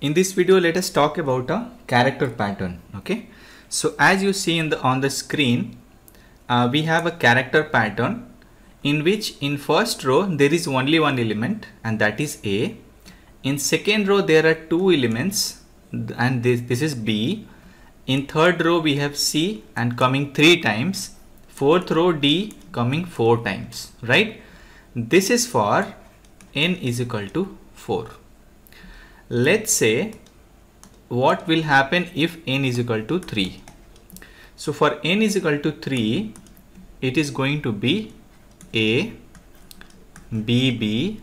In this video, let us talk about a character pattern. Okay, so as you see on the screen, we have a character pattern in which in first row there is only one element, and that is A. In second row there are two elements, and this is B. In third row we have C and coming 3 times. Fourth row D coming 4 times, right? This is for n is equal to 4. Let's say what will happen if n is equal to 3. So for n is equal to 3, it is going to be A, B, B,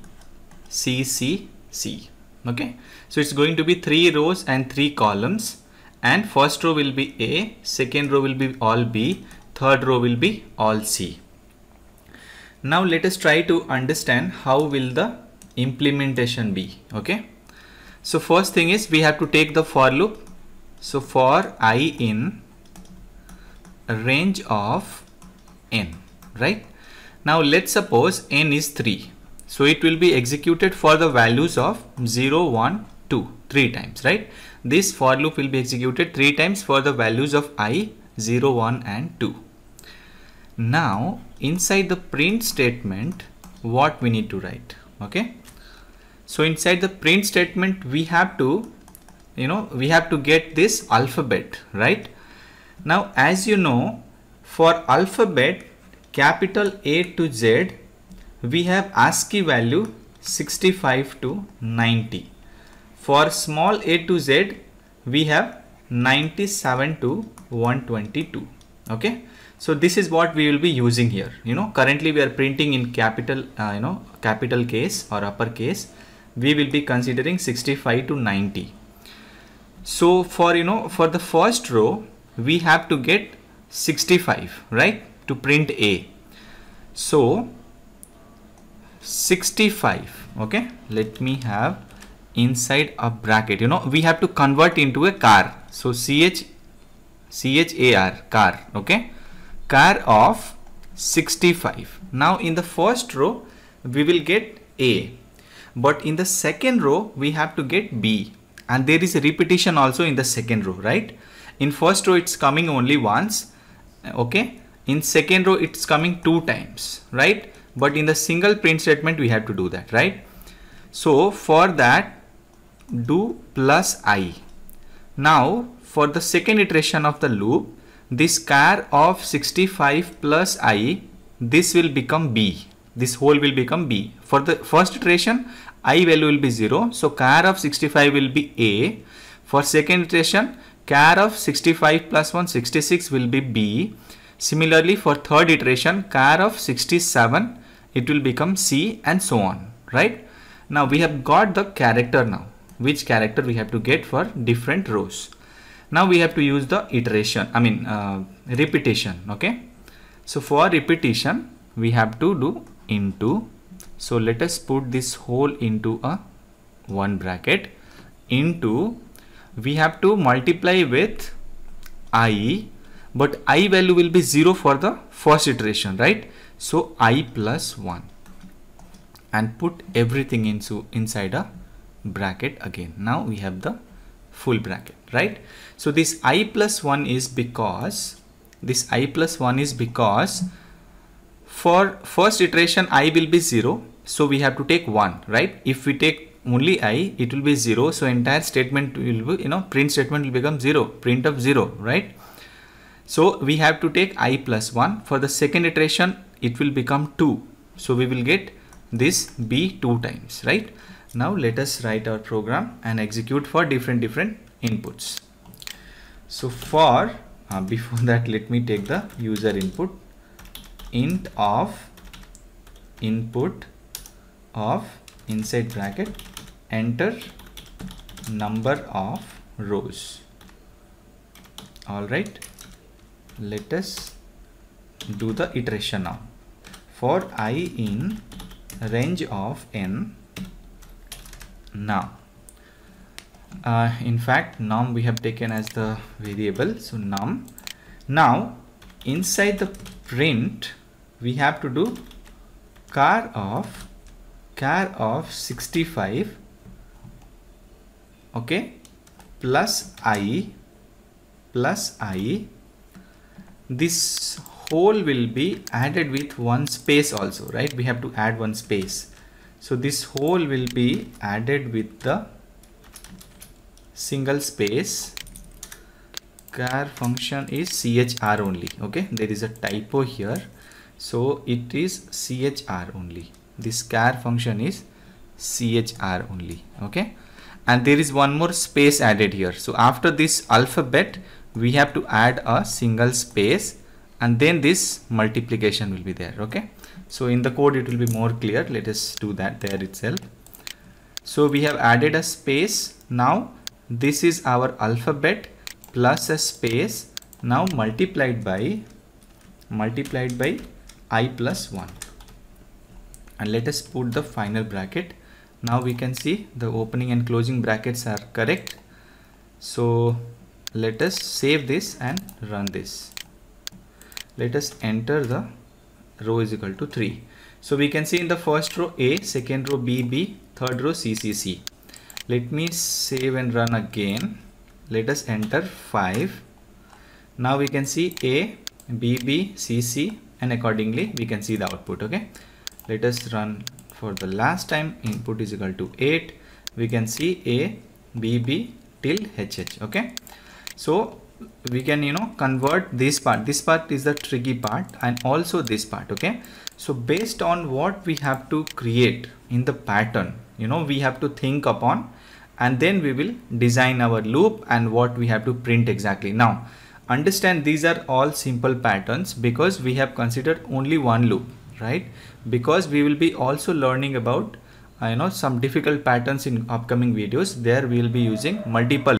C, C, C. Okay, so it's going to be 3 rows and 3 columns, and first row will be A, second row will be all B, third row will be all C. Now let us try to understand how will the implementation be. Okay, so first thing is we have to take the for loop. So for I in range of n, right? Now let's suppose n is 3. So it will be executed for the values of 0, 1, 2, 3 times, right? This for loop will be executed 3 times for the values of I, 0, 1 and 2. Now inside the print statement, what we need to write? Okay, so inside the print statement we have to, we have to get this alphabet, right? Now as you know, for alphabet capital A to Z, we have ASCII value 65 to 90. For small a to Z, we have 97 to 122. Okay, so this is what we will be using here. Currently we are printing in capital, capital case or uppercase. We will be considering 65 to 90. So for for the first row, we have to get 65, right, to print A. So 65. Okay, let me have inside a bracket. We have to convert into a car. So CHAR, car. Okay, car of 65. Now in the first row we will get A, but in the second row we have to get B, and there is a repetition also in the second row, right? In first row it's coming only once. Okay, in second row it's coming 2 times, right? But in the single print statement we have to do that, right? So for that, do plus I. Now for the second iteration of the loop, this car of 65 plus I, this will become B. This whole will become B. For the first iteration, I value will be 0. So car of 65 will be A. For second iteration, car of 65 plus 1, 66 will be B. Similarly, for third iteration, car of 67, it will become C, and so on, right? Now we have got the character now. Which character we have to get for different rows. Now we have to use the iteration, repetition. Okay, so for repetition we have to do into. So let us put this whole into a one bracket. Into, we have to multiply with I, but I value will be 0 for the first iteration, right? So I plus 1, and put everything inside a bracket again. Now we have the full bracket, right? So this I plus 1 is because for first iteration I will be 0, so we have to take 1, right? If we take only I, it will be 0, so entire statement will be, print statement will become 0, print of 0, right? So we have to take I plus 1. For the second iteration it will become 2, so we will get this B 2 times, right? Now let us write our program and execute for different inputs. So for before that, let me take the user input. Int of input of inside bracket enter number of rows. All right, let us do the iteration now. For I in range of n. Now in fact num we have taken as the variable, so num. Now inside the print we have to do car of 65 okay, plus I, this whole will be added with one space also, right? We have to add one space. So this whole will be added with the single space. Char function is chr only, okay? There is a typo here, so it is chr only. This char function is chr only, okay? And there is one more space added here. So after this alphabet, we have to add a single space, and then this multiplication will be there, okay? So in the code it will be more clear. Let us do that there itself. So we have added a space. Now this is our alphabet plus a space, now multiplied by I plus 1, and let us put the final bracket. Now we can see the opening and closing brackets are correct. So let us save this and run this. Let us enter the row is equal to 3. So we can see in the first row A, second row B, B, third row C, C, C. Let me save and run again. Let us enter 5. Now we can see A, B, B, C, C, and accordingly we can see the output, okay? Let us run for the last time. Input is equal to 8. We can see A, B, B till HH, okay? So we can, convert this part. This part is the tricky part, and also this part, okay? So based on what we have to create in the pattern, we have to think upon, and then we will design our loop and what we have to print exactly. Now understand, these are all simple patterns because we have considered only one loop, right? Because we will be also learning about some difficult patterns in upcoming videos. There we will be using multiple